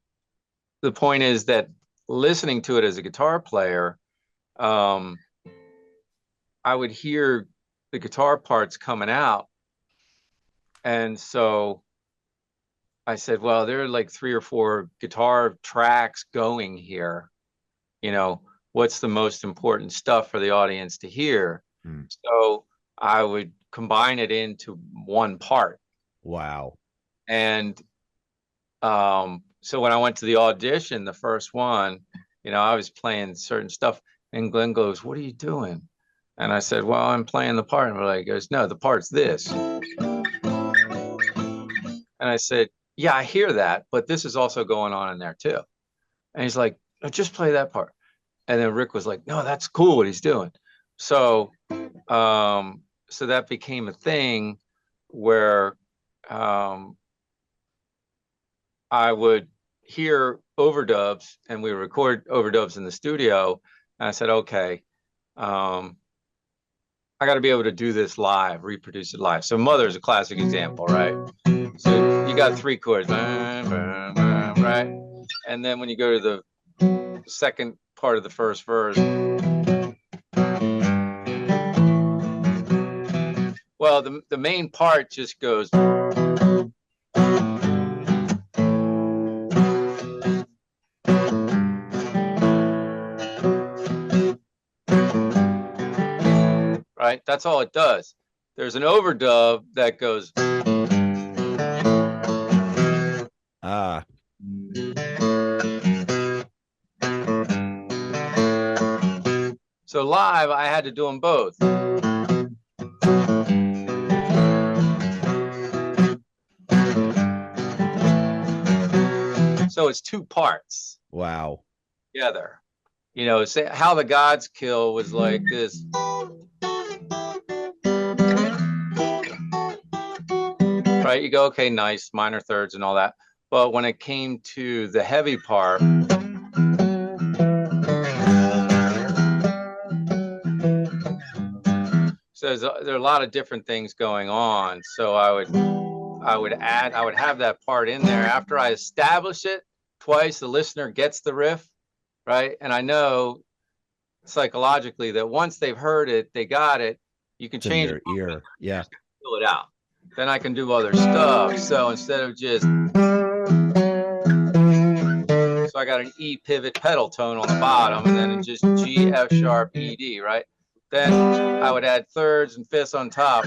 the point is that listening to it as a guitar player, I would hear the guitar parts coming out. And so I said, well, there are like 3 or 4 guitar tracks going here. You know, what's the most important stuff for the audience to hear? So I would combine it into one part. Wow. And so when I went to the audition, the first one, you know, I was playing certain stuff, and Glenn goes, "What are you doing?" And I said, "Well, I'm playing the part." And he goes, "No, the part's this." And I said, "Yeah, I hear that, but this is also going on in there too." And he's like, "Oh, just play that part." And then Rick was like, "No, that's cool what he's doing." So so that became a thing where I would hear overdubs, and we record overdubs in the studio. And I said, okay, I got to be able to do this live, reproduce it live. So Mother's a classic example, right? So you got 3 chords, right? And then when you go to the second part of the first verse, well, the main part just goes. Right? That's all it does. There's an overdub that goes. So live, I had to do them both. So it's 2 parts. Wow. Together. You know, say How the Gods Kill was like this. Right? You go, okay, nice, minor thirds and all that. But when it came to the heavy part, so there are a lot of different things going on. So I would have that part in there after I establish it twice. The listener gets the riff, right? And I know psychologically that once they've heard it, they got it. You can change your ear, yeah, fill it out. Then I can do other stuff. So instead of just, so I got an E pivot pedal tone on the bottom, and then just G, F sharp, E, D, right? Then I would add thirds and fifths on top.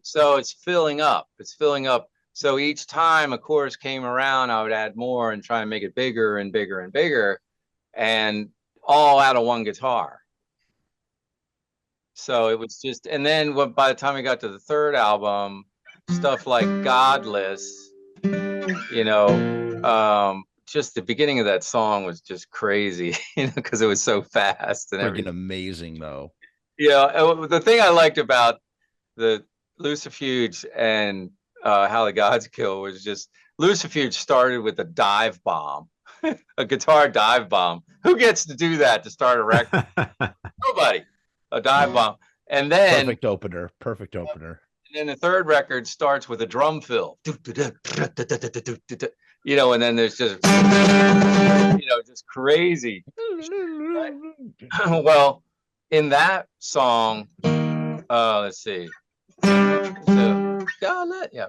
So So it's filling up. It's filling up. So each time a chorus came around, I would add more and try and make it bigger and bigger and bigger, and all out of one guitar. So it was just, and then by the time we got to the third album, stuff like Godless, you know, just the beginning of that song was just crazy, you know, because it was so fast and everything. Amazing though. Yeah, the thing I liked about the Lucifuge and How the Gods Kill was just Lucifuge started with a dive bomb, a guitar dive bomb. Who gets to do that to start a record? Nobody. A dive bomb. And then Perfect opener. Perfect opener. And then the third record starts with a drum fill. You know, and then there's just, you know, just crazy. Well, in that song, let's see. So, yeah.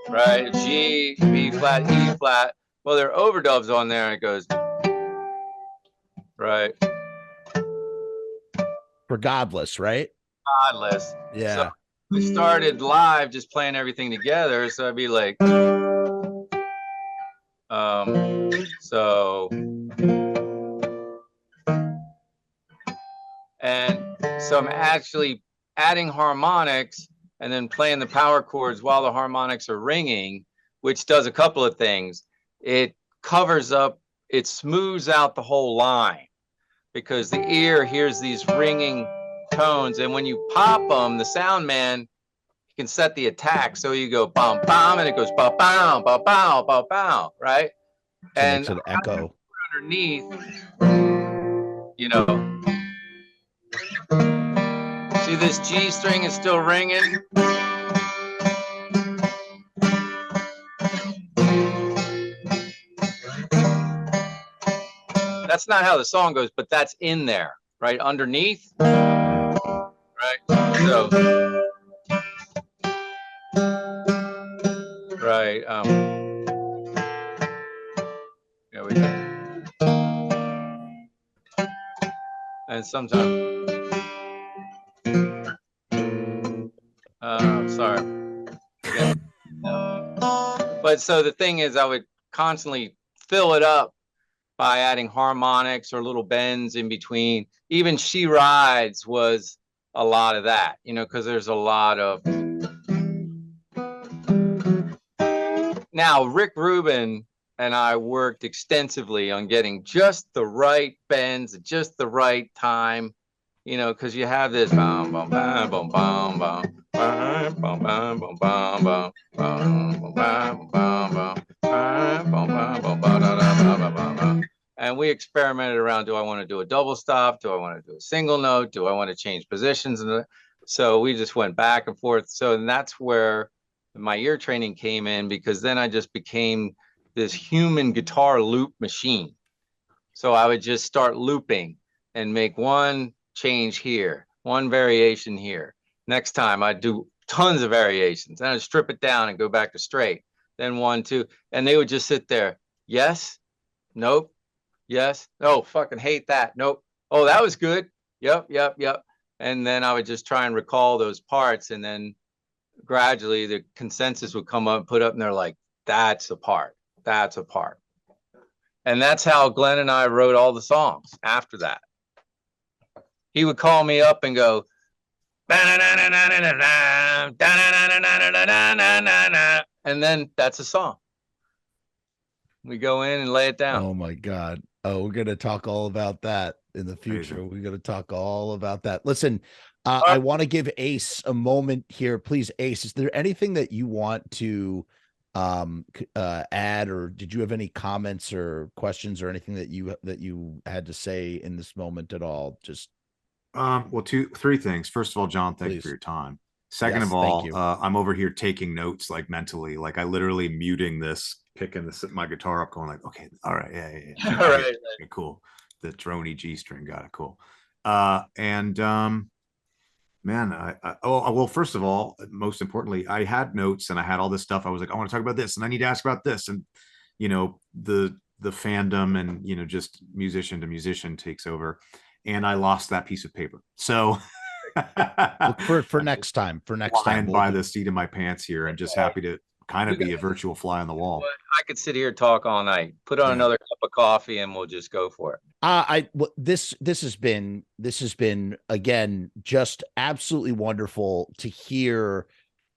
Right, G, B flat, E flat. Well, there are overdubs on there, and it goes, right. For Godless, right? Godless. Yeah. So we started live just playing everything together. So I'd be like, and so I'm actually adding harmonics and then playing the power chords while the harmonics are ringing, which does a couple of things. It covers up, it smooths out the whole line because the ear hears these ringing tones. And when you pop them, the sound man can set the attack. So you go bam, bam, and it goes ba bam, ba bam, ba bam, right? So and it's an echo underneath, you know. See, this G string is still ringing. That's not how the song goes, but that's in there, right? Underneath, right? So, right. Yeah, we go. And sometimes, sorry. Yeah. But so the thing is, I would constantly fill it up by adding harmonics or little bends in between. Even She Rides was a lot of that, you know, because there's a lot of. Now, Rick Rubin and I worked extensively on getting just the right bends at just the right time, you know, because you have this bum bum bum bum bum bum bum bum bum bum bum bum bum bum bum. And we experimented around, do I want to do a double stop? Do I want to do a single note? Do I want to change positions? And so we just went back and forth. So that's where my ear training came in, because then I just became this human guitar loop machine. So I would just start looping and make one change here, one variation here. Next time I'd do tons of variations. Then I'd strip it down and go back to straight. Then 1, 2, and they would just sit there. Yes, nope, yes, oh, fucking hate that, nope, oh, that was good, yep, yep, yep. And then I would just try and recall those parts, and then gradually the consensus would come up, put up, and they're like, that's a part, that's a part. And that's how Glenn and I wrote all the songs after that. He would call me up and go, and then that's a song. We go in and lay it down. Oh my God. Oh, we're going to talk all about that in the future. We're going to talk all about that. Listen, I want to give Ace a moment here. Please, Ace, is there anything that you want to add, or did you have any comments or questions or anything that you had to say in this moment at all? Just well, 3 things. First of all, John, thank you for your time. Second of all, I'm over here taking notes, like mentally, like I literally muting this, picking my guitar up, going like, okay, all right, yeah. All right, okay, cool. The droney G string, got it, cool. Man, well, first of all, most importantly, I had notes and I had all this stuff. I was like, I want to talk about this and I need to ask about this. And, you know, the the fandom and, you know, just musician to musician takes over. And I lost that piece of paper. So Look for next time. For next time, flying by the seat of my pants here, and just happy to kind of be a virtual fly on the wall. I could sit here and talk all night. Put on another cup of coffee and we'll just go for it. This has been again just absolutely wonderful to hear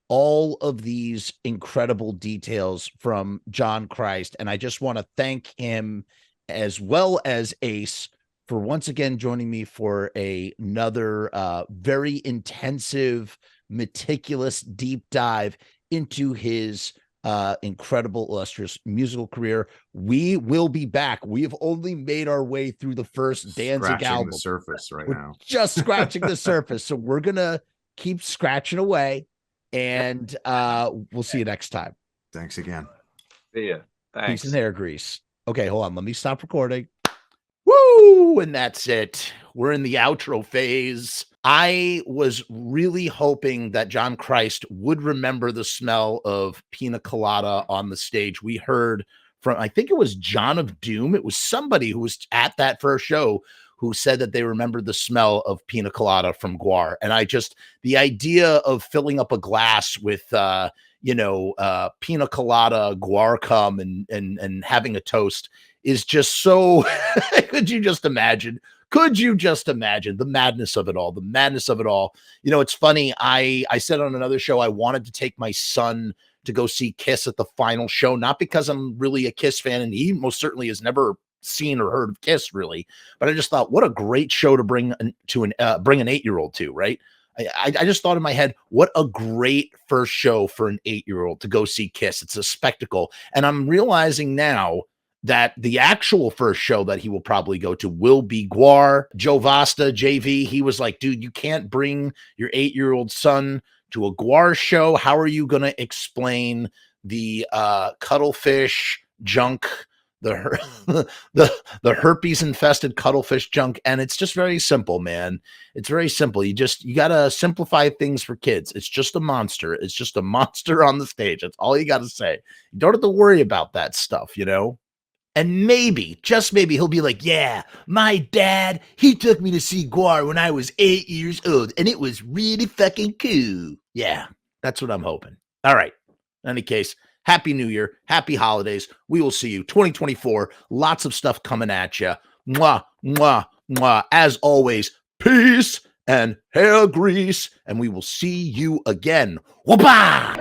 all of these incredible details from John Christ, and I just want to thank him as well as Ace for once again joining me for another very intensive, meticulous deep dive into his incredible, illustrious musical career. We will be back. We have only made our way through the first Danzig album. The surface right we're now. Just scratching the surface. So we're gonna keep scratching away, and we'll see you next time. Thanks again. See ya. Thanks. Peace and hair grease. Okay, hold on. Let me stop recording. Woo! And that's it. We're in the outro phase. I was really hoping that John Christ would remember the smell of pina colada on the stage. We heard from, I think it was John of Doom. It was somebody who was at that first show who said that they remembered the smell of pina colada from Guar. And the idea of filling up a glass with, pina colada, Guar cum, and having a toast is just so, could you just imagine? Could you just imagine the madness of it all? The madness of it all. You know, it's funny. I said on another show, I wanted to take my son to go see Kiss at the final show, not because I'm really a Kiss fan, and he most certainly has never seen or heard of Kiss really, but I just thought, what a great show to bring an 8-year-old to, right? I just thought in my head, what a great first show for an 8-year-old to go see Kiss. It's a spectacle. And I'm realizing now that the actual first show that he will probably go to will be Guar. Joe Vasta, JV, he was like, dude, you can't bring your 8-year-old son to a Guar show. How are you going to explain the cuttlefish junk, the herpes infested cuttlefish junk? And it's just very simple, man. It's very simple. You got to simplify things for kids. It's just a monster. It's just a monster on the stage. That's all you got to say. You don't have to worry about that stuff, you know? And maybe, just maybe, he'll be like, yeah, my dad, he took me to see Guar when I was 8 years old, and it was really fucking cool. Yeah, that's what I'm hoping. All right. In any case, Happy New Year. Happy holidays. We will see you 2024. Lots of stuff coming at you. Mwah, mwah, mwah. As always, peace and hair grease, and we will see you again. Whoopah!